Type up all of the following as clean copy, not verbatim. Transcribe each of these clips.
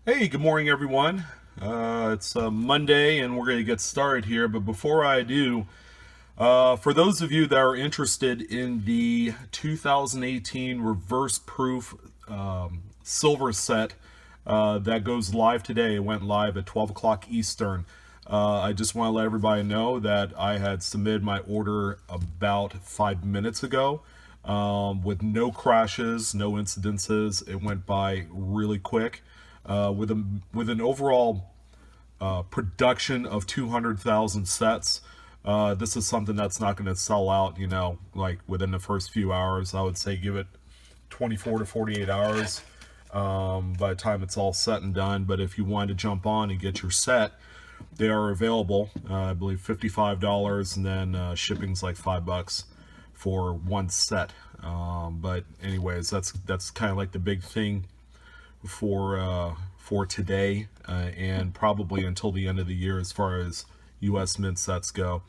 Hey, good morning, everyone. It's Monday, and we're going to get started here. But before I do, for those of you that are interested in the 2018 reverse proof silver set that goes live today, it went live at 12 o'clock Eastern. I just want to let everybody know that I had submitted my order about 5 minutes ago with no crashes, no incidences. It went by really quick with an overall production of 200,000 sets. This is something that's not going to sell out, like within the first few hours. I would say give it 24 to 48 hours by the time it's all set and done. But if you want to jump on and get your set, they are available. I believe $55, and then shipping's like $5 for one set. But anyways, that's kind of like the big thing for today and probably until the end of the year as far as U.S. mint sets go.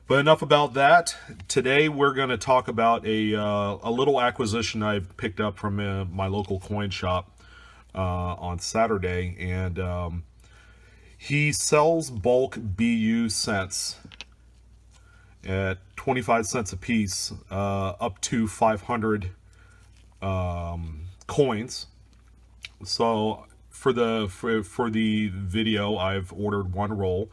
But enough about that. Today we're going to talk about a little acquisition I picked up from my local coin shop on Saturday, and he sells bulk BU cents at 25 cents a piece, up to 500 coins. So for the video, I've ordered one roll.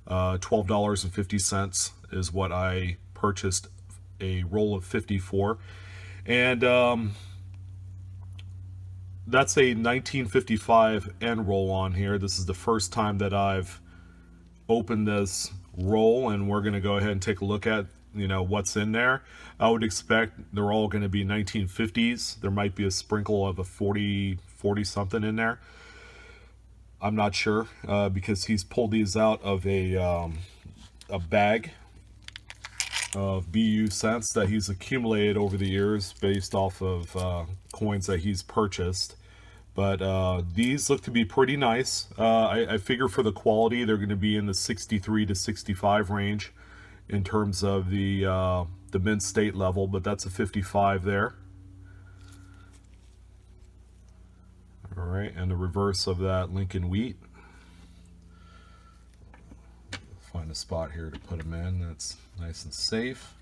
$12.50 is what I purchased a roll of 54, and that's a 1955 end roll on here. This is the first time that I've opened this roll, and we're going to go ahead and take a look at what's in there. I would expect they're all going to be 1950s. There might be a sprinkle of a 40 something in there. I'm not sure because he's pulled these out of a bag of BU cents that he's accumulated over the years based off of coins that he's purchased. But these look to be pretty nice. I figure for the quality, they're going to be in the 63 to 65 range in terms of the mint state level, but that's a 55 there. All right, and the reverse of that Lincoln wheat. Find a spot here to put them in that's nice and safe.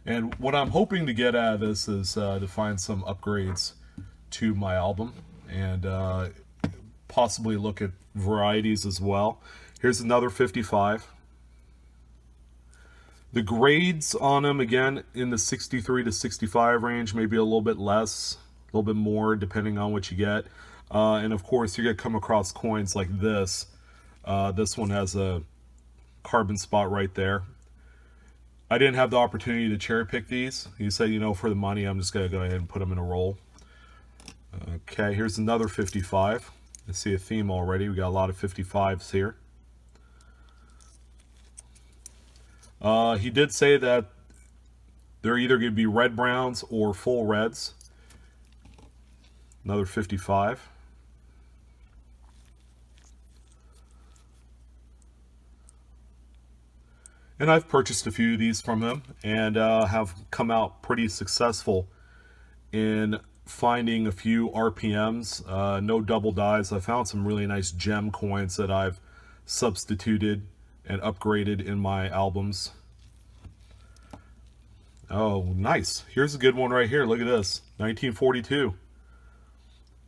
And what I'm hoping to get out of this is to find some upgrades to my album and possibly look at varieties as well. Here's another 55. The grades on them, again, in the 63 to 65 range, maybe a little bit less, a little bit more, depending on what you get. And of course, you're going to come across coins like this. This one has a carbon spot right there. I didn't have the opportunity to cherry pick these. He said, for the money, I'm just going to go ahead and put them in a roll. Okay, here's another 55. I see a theme already. We got a lot of 55s here. He did say that they're either going to be red browns or full reds. Another 55. And I've purchased a few of these from him and have come out pretty successful in finding a few RPMs, no double dies. I found some really nice gem coins that I've substituted and upgraded in my albums. Oh, nice. Here's a good one right here. Look at this. 1942.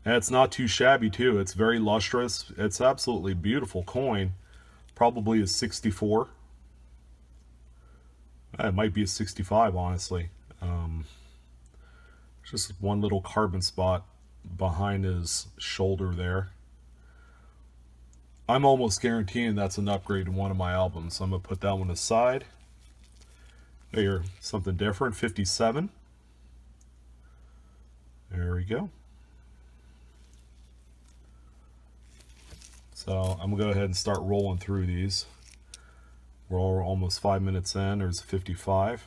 And it's not too shabby, too. It's very lustrous. It's absolutely beautiful coin. Probably a 64. It might be a 65, honestly. Just one little carbon spot behind his shoulder there. I'm almost guaranteeing that's an upgrade to one of my albums. So I'm going to put that one aside. Here, something different, 57. There we go. So I'm going to go ahead and start rolling through these. We're almost 5 minutes in. There's 55.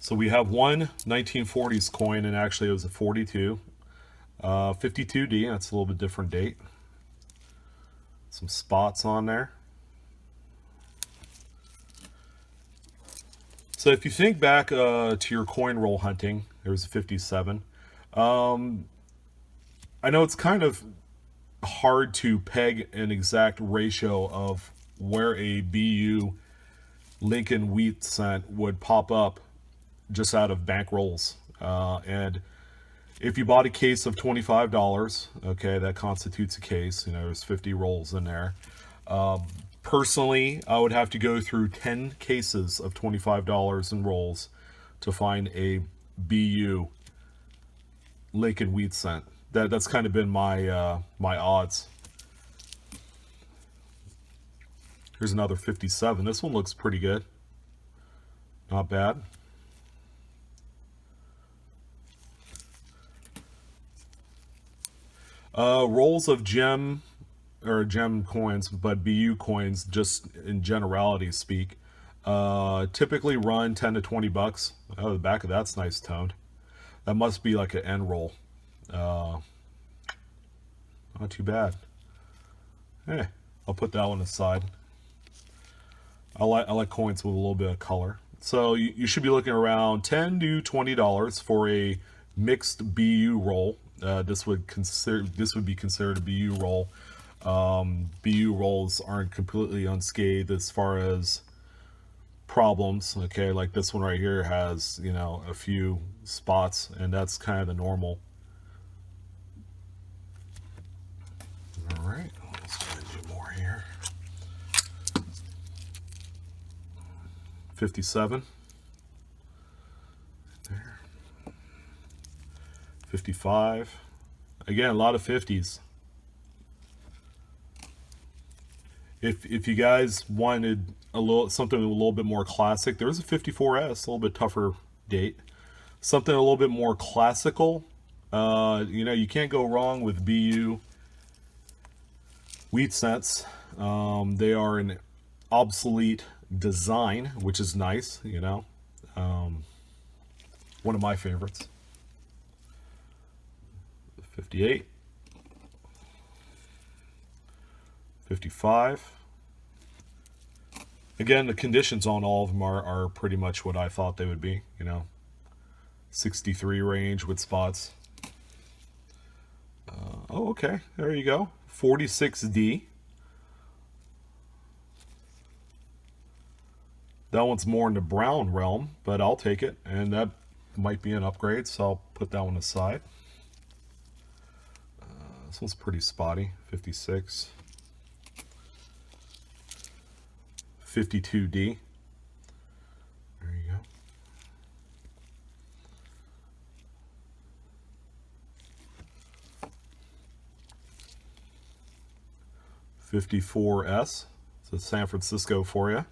So we have one 1940s coin, and actually it was a 42. 52D, that's a little bit different date. Some spots on there. So if you think back to your coin roll hunting, there's a 57. I know it's kind of hard to peg an exact ratio of where a BU Lincoln wheat cent would pop up just out of bank rolls. And if you bought a case of $25, okay, that constitutes a case. You know, there's 50 rolls in there. Personally, I would have to go through 10 cases of $25 in rolls to find a BU Lincoln wheat cent. That's kind of been my my odds. Here's another 57. This one looks pretty good. Not bad. Rolls of gem coins, but BU coins, just in generality speak, typically run 10 to 20 bucks. Oh, the back of that's nice toned. That must be like an end roll. Not too bad. Hey, I'll put that one aside. I like coins with a little bit of color. So you should be looking around $10 to $20 for a mixed BU roll. This would be considered a BU roll. BU rolls aren't completely unscathed as far as problems. Okay, like this one right here has, you know, a few spots, and that's kind of the normal. All right, let's try to do more here. 57. There. 55. Again, a lot of 50s. If you guys wanted something a little bit more classic, there was a 54S, a little bit tougher date. Something a little bit more classical. You know, you can't go wrong with BU wheat cents. They are an obsolete design, which is nice, you know. One of my favorites. 58. 55. Again, the conditions on all of them are pretty much what I thought they would be, you know. 63 range with spots. Oh, okay. There you go. 46D. That one's more in the brown realm, but I'll take it. And that might be an upgrade, so I'll put that one aside. This one's pretty spotty. 56. 52D. There you go. $54S. So San Francisco for you.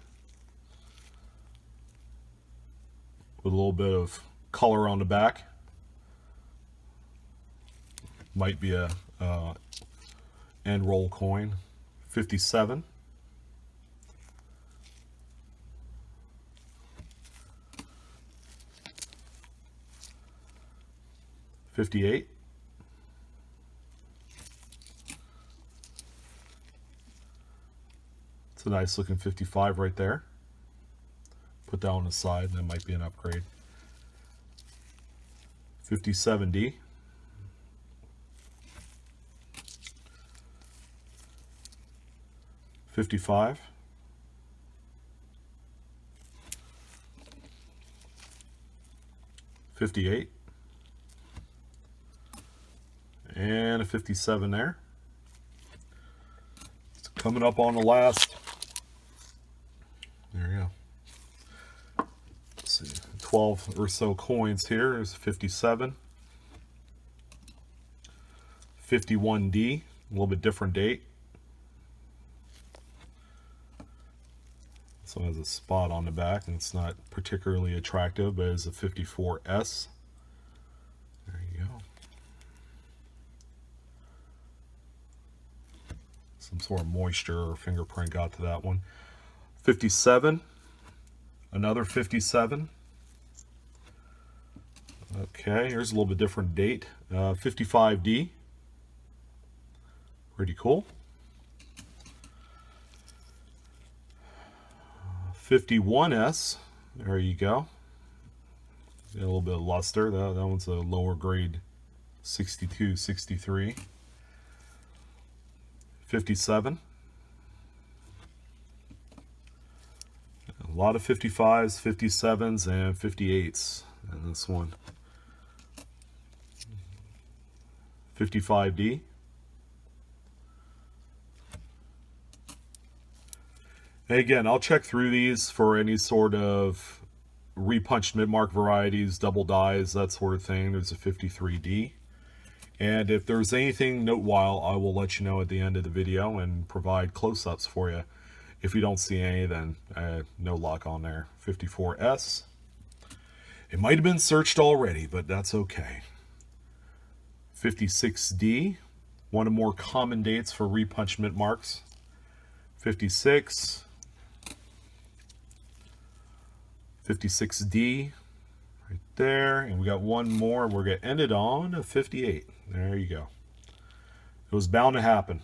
With a little bit of color on the back. Might be a end roll coin. 57. 58. It's a nice looking 55 right there. Put that on the side, that might be an upgrade. 57D. 55. 58. And a 57 there. It's coming up on the last. There you go. Let's see, 12 or so coins here. There's 57. 51D, a little bit different date. This one has a spot on the back and it's not particularly attractive, but it's a 54S. There you go. Some sort of moisture or fingerprint got to that one. 57. Another 57. Okay, here's a little bit different date. 55D. Pretty cool. 51S. There you go. Got a little bit of luster. That one's a lower grade 62, 63, 57. A lot of 55s, 57s, and 58s in this one. 55D. And again, I'll check through these for any sort of repunched mid-mark varieties, double dies, that sort of thing. There's a 53D. And if there's anything note-while, I will let you know at the end of the video and provide close-ups for you. If you don't see any, then no luck on there. 54S. It might have been searched already, but that's okay. 56D. One of more common dates for repunch mint marks. 56. 56D. Right there. And we got one more. We're going to end it on a 58. There you go. It was bound to happen.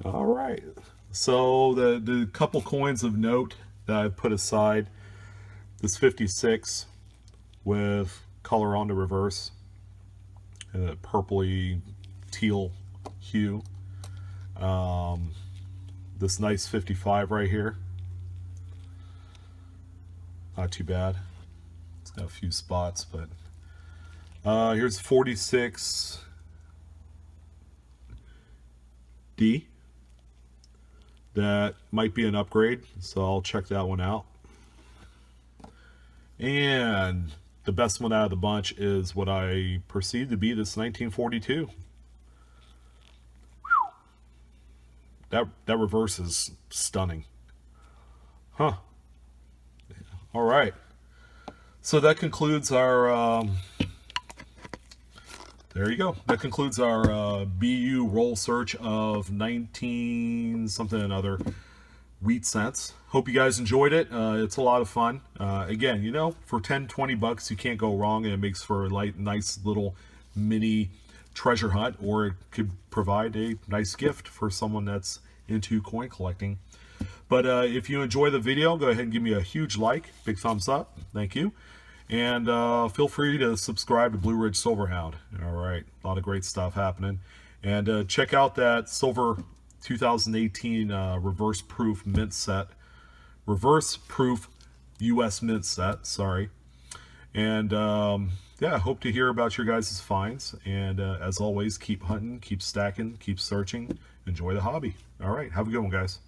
All right. So the couple coins of note that I put aside, this 56 with color on the reverse, a purpley teal hue. This nice 55 right here. Not too bad. It's got a few spots, but here's 46D. That might be an upgrade, so I'll check that one out. And the best one out of the bunch is what I perceive to be this 1942. That reverse is stunning. Huh. All right. So that concludes our there you go. That concludes our BU roll search of 19 something and other wheat cents. Hope you guys enjoyed it. It's a lot of fun. Again, you know, for 10-20 bucks, you can't go wrong, and it makes for a nice little mini treasure hunt, or it could provide a nice gift for someone that's into coin collecting. But if you enjoy the video, go ahead and give me a huge like, big thumbs up. Thank you. And feel free to subscribe to Blue Ridge Silverhound. All right, a lot of great stuff happening. And check out that silver 2018 reverse proof mint set. Reverse proof US mint set, sorry. And yeah, I hope to hear about your guys' finds. And as always, keep hunting, keep stacking, keep searching. Enjoy the hobby. All right, have a good one, guys.